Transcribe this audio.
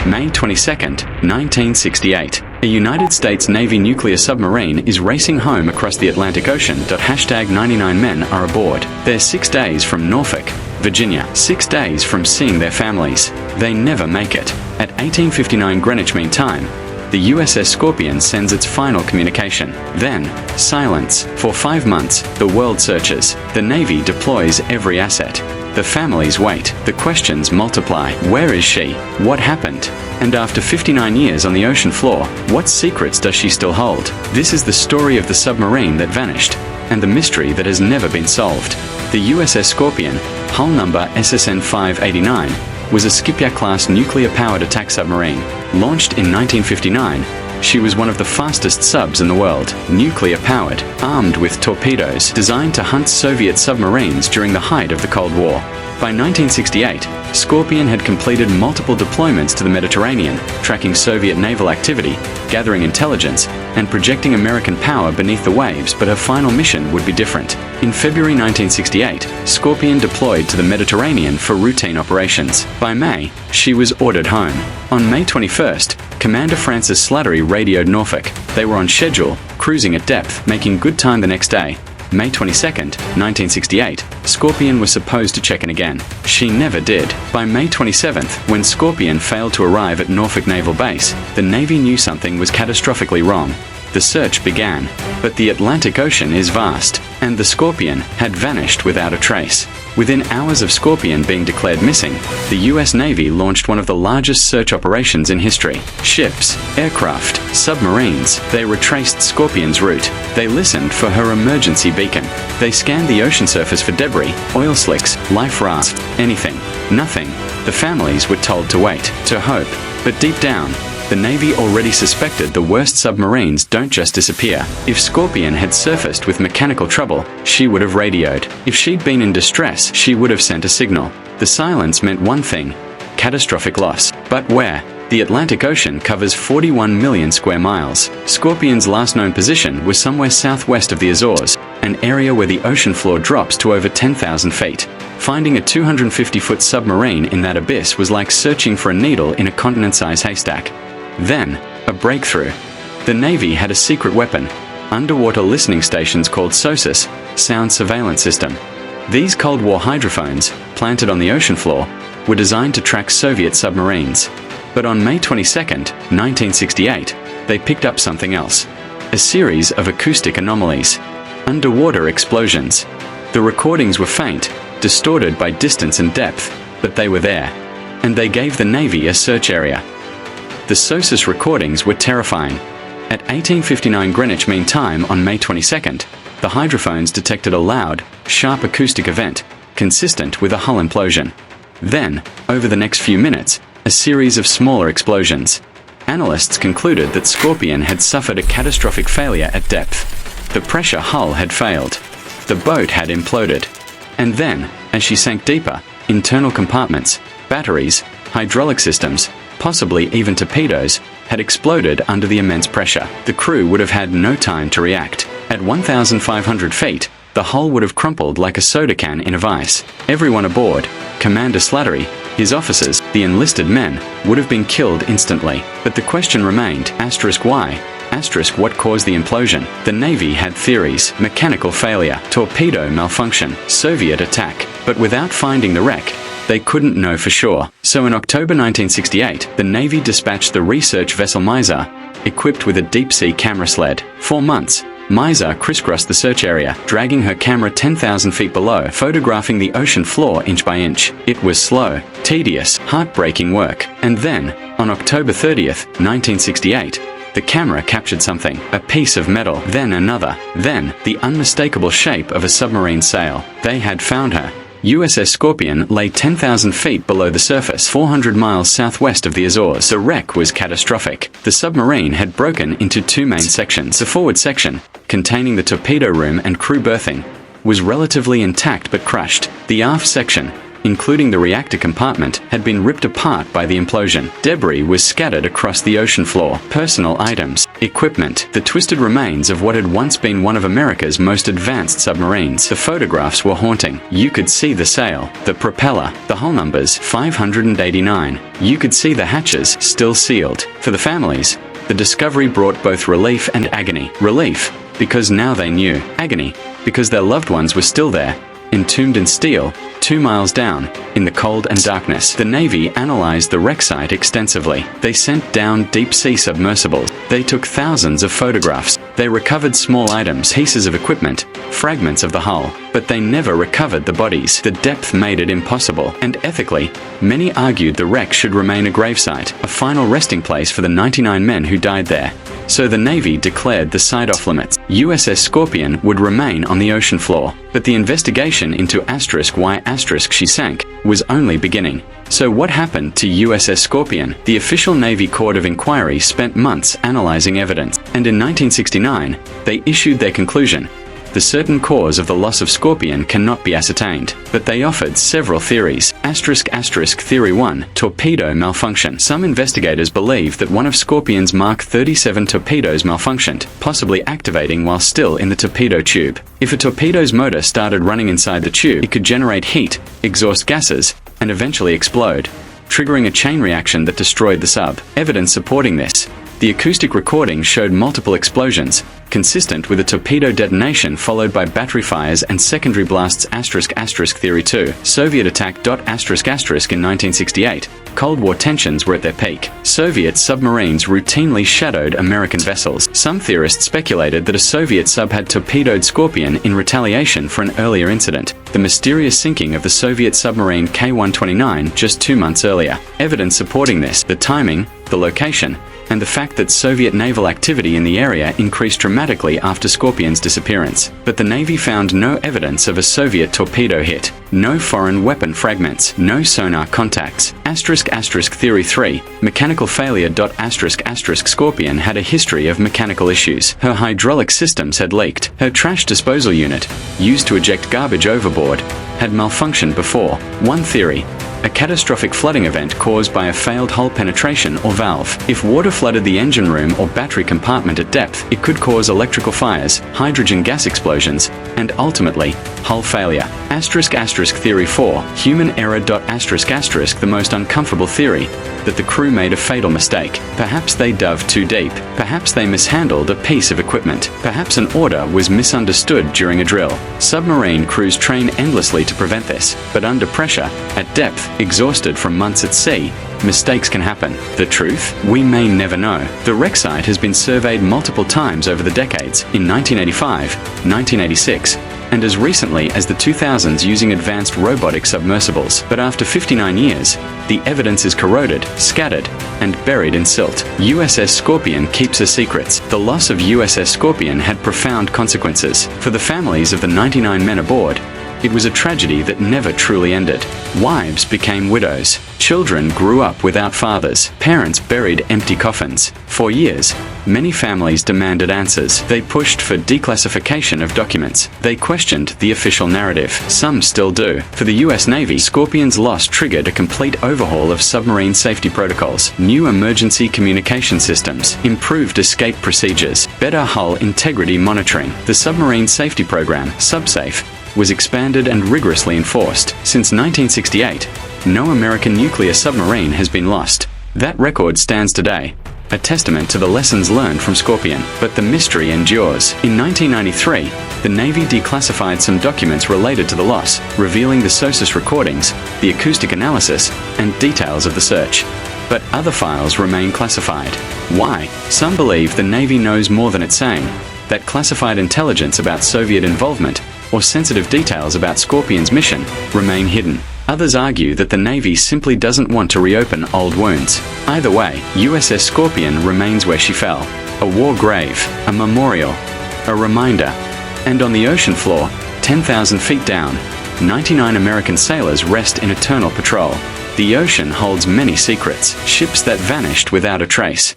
May 22, 1968. A United States Navy nuclear submarine is racing home across the Atlantic Ocean. #99 men are aboard. They're 6 days from Norfolk, Virginia. 6 days from seeing their families. They never make it. At 18:59 Greenwich Mean Time, the USS Scorpion sends its final communication. Then, silence. For 5 months, the world searches. The Navy deploys every asset. The families wait. The questions multiply. Where is she? What happened? And after 59 years on the ocean floor, what secrets does she still hold? This is the story of the submarine that vanished, and the mystery that has never been solved. The USS Scorpion, hull number SSN 589, was a Skipjaer-class nuclear-powered attack submarine. Launched in 1959, she was one of the fastest subs in the world, nuclear-powered, armed with torpedoes, designed to hunt Soviet submarines during the height of the Cold War. By 1968, Scorpion had completed multiple deployments to the Mediterranean, tracking Soviet naval activity, gathering intelligence, and projecting American power beneath the waves, but her final mission would be different. In February 1968, Scorpion deployed to the Mediterranean for routine operations. By May, she was ordered home. On May 21st, Commander Francis Slattery radioed Norfolk. They were on schedule, cruising at depth, making good time the next day. May 22, 1968, Scorpion was supposed to check in again. She never did. By May 27th, when Scorpion failed to arrive at Norfolk Naval Base, the Navy knew something was catastrophically wrong. The search began, but the Atlantic Ocean is vast, and the Scorpion had vanished without a trace. Within hours of Scorpion being declared missing, the US Navy launched one of the largest search operations in history. Ships, aircraft, submarines, they retraced Scorpion's route. They listened for her emergency beacon. They scanned the ocean surface for debris, oil slicks, life rafts, anything. Nothing. The families were told to wait, to hope. But deep down, the Navy already suspected the worst submarines don't just disappear. If Scorpion had surfaced with mechanical trouble, she would have radioed. If she'd been in distress, she would have sent a signal. The silence meant one thing: catastrophic loss. But where? The Atlantic Ocean covers 41 million square miles. Scorpion's last known position was somewhere southwest of the Azores, an area where the ocean floor drops to over 10,000 feet. Finding a 250-foot submarine in that abyss was like searching for a needle in a continent-sized haystack. Then, a breakthrough. The Navy had a secret weapon, underwater listening stations called SOSUS, Sound Surveillance System. These Cold War hydrophones, planted on the ocean floor, were designed to track Soviet submarines. But on May 22, 1968, they picked up something else. A series of acoustic anomalies. Underwater explosions. The recordings were faint, distorted by distance and depth, but they were there. And they gave the Navy a search area. The SOSUS recordings were terrifying. At 18:59 Greenwich Mean Time on May 22nd, the hydrophones detected a loud, sharp acoustic event, consistent with a hull implosion. Then, over the next few minutes, a series of smaller explosions. Analysts concluded that Scorpion had suffered a catastrophic failure at depth. The pressure hull had failed. The boat had imploded. And then, as she sank deeper, internal compartments, batteries, hydraulic systems, possibly even torpedoes, had exploded under the immense pressure. The crew would have had no time to react. At 1,500 feet, the hull would have crumpled like a soda can in a vice. Everyone aboard, Commander Slattery, his officers, the enlisted men, would have been killed instantly. But the question remained, why? What caused the implosion? The Navy had theories: mechanical failure, torpedo malfunction, Soviet attack. But without finding the wreck, they couldn't know for sure. So in October 1968, the Navy dispatched the research vessel Miser, equipped with a deep-sea camera sled. For months, Miser crisscrossed the search area, dragging her camera 10,000 feet below, photographing the ocean floor inch by inch. It was slow, tedious, heartbreaking work. And then, on October 30th, 1968, the camera captured something, a piece of metal, then another, then the unmistakable shape of a submarine sail. They had found her. USS Scorpion lay 10,000 feet below the surface, 400 miles southwest of the Azores. The wreck was catastrophic. The submarine had broken into two main sections. The forward section, containing the torpedo room and crew berthing, was relatively intact but crushed. The aft section, including the reactor compartment, had been ripped apart by the implosion. Debris was scattered across the ocean floor. Personal items, equipment, the twisted remains of what had once been one of America's most advanced submarines. The photographs were haunting. You could see the sail, the propeller, the hull numbers 589. You could see the hatches still sealed. For the families, the discovery brought both relief and agony. Relief, because now they knew. Agony, because their loved ones were still there, entombed in steel, 2 miles down, in the cold and darkness. The Navy analyzed the wreck site extensively. They sent down deep-sea submersibles. They took thousands of photographs. They recovered small items, pieces of equipment, fragments of the hull, but they never recovered the bodies. The depth made it impossible. And ethically, many argued the wreck should remain a gravesite, a final resting place for the 99 men who died there. So the Navy declared the site off limits. USS Scorpion would remain on the ocean floor, but the investigation into why she sank was only beginning. So what happened to USS Scorpion? The official Navy Court of Inquiry spent months analyzing evidence, and in 1969, they issued their conclusion. The certain cause of the loss of Scorpion cannot be ascertained, but they offered several theories. Theory 1, torpedo malfunction. Some investigators believe that one of Scorpion's Mark 37 torpedoes malfunctioned, possibly activating while still in the torpedo tube. If a torpedo's motor started running inside the tube, it could generate heat, exhaust gases, and eventually explode, triggering a chain reaction that destroyed the sub. Evidence supporting this. The acoustic recording showed multiple explosions, consistent with a torpedo detonation followed by battery fires and secondary blasts. Theory 2, Soviet attack. In 1968, Cold War tensions were at their peak. Soviet submarines routinely shadowed American vessels. Some theorists speculated that a Soviet sub had torpedoed Scorpion in retaliation for an earlier incident, the mysterious sinking of the Soviet submarine K-129 just 2 months earlier. Evidence supporting this, the timing, the location, and the fact that Soviet naval activity in the area increased dramatically after Scorpion's disappearance. But the Navy found no evidence of a Soviet torpedo hit, no foreign weapon fragments, no sonar contacts. Theory 3, mechanical failure. Scorpion had a history of mechanical issues. Her hydraulic systems had leaked. Her trash disposal unit, used to eject garbage overboard, had malfunctioned before. One theory, a catastrophic flooding event caused by a failed hull penetration or valve. If water flooded the engine room or battery compartment at depth, it could cause electrical fires, hydrogen gas explosions, and ultimately, hull failure. Theory 4, human error. The most uncomfortable theory, that the crew made a fatal mistake. Perhaps they dove too deep. Perhaps they mishandled a piece of equipment. Perhaps an order was misunderstood during a drill. Submarine crews train endlessly to prevent this, but under pressure, at depth, exhausted from months at sea, mistakes can happen. The truth? We may never know. The wreck site has been surveyed multiple times over the decades, in 1985, 1986, and as recently as the 2000s using advanced robotic submersibles. But after 59 years, the evidence is corroded, scattered, and buried in silt. USS Scorpion keeps her secrets. The loss of USS Scorpion had profound consequences. For the families of the 99 men aboard, it was a tragedy that never truly ended. Wives became widows. Children grew up without fathers. Parents buried empty coffins. For years, many families demanded answers. They pushed for declassification of documents. They questioned the official narrative. Some still do. For the US Navy, Scorpion's loss triggered a complete overhaul of submarine safety protocols, new emergency communication systems, improved escape procedures, better hull integrity monitoring. The submarine safety program, SubSafe, was expanded and rigorously enforced. Since 1968, no American nuclear submarine has been lost. That record stands today, a testament to the lessons learned from Scorpion. But the mystery endures. In 1993, the Navy declassified some documents related to the loss, revealing the SOSUS recordings, the acoustic analysis, and details of the search. But other files remain classified. Why? Some believe the Navy knows more than it's saying, that classified intelligence about Soviet involvement or sensitive details about Scorpion's mission remain hidden. Others argue that the Navy simply doesn't want to reopen old wounds. Either way, USS Scorpion remains where she fell. A war grave, a memorial, a reminder. And on the ocean floor, 10,000 feet down, 99 American sailors rest in eternal patrol. The ocean holds many secrets, ships that vanished without a trace.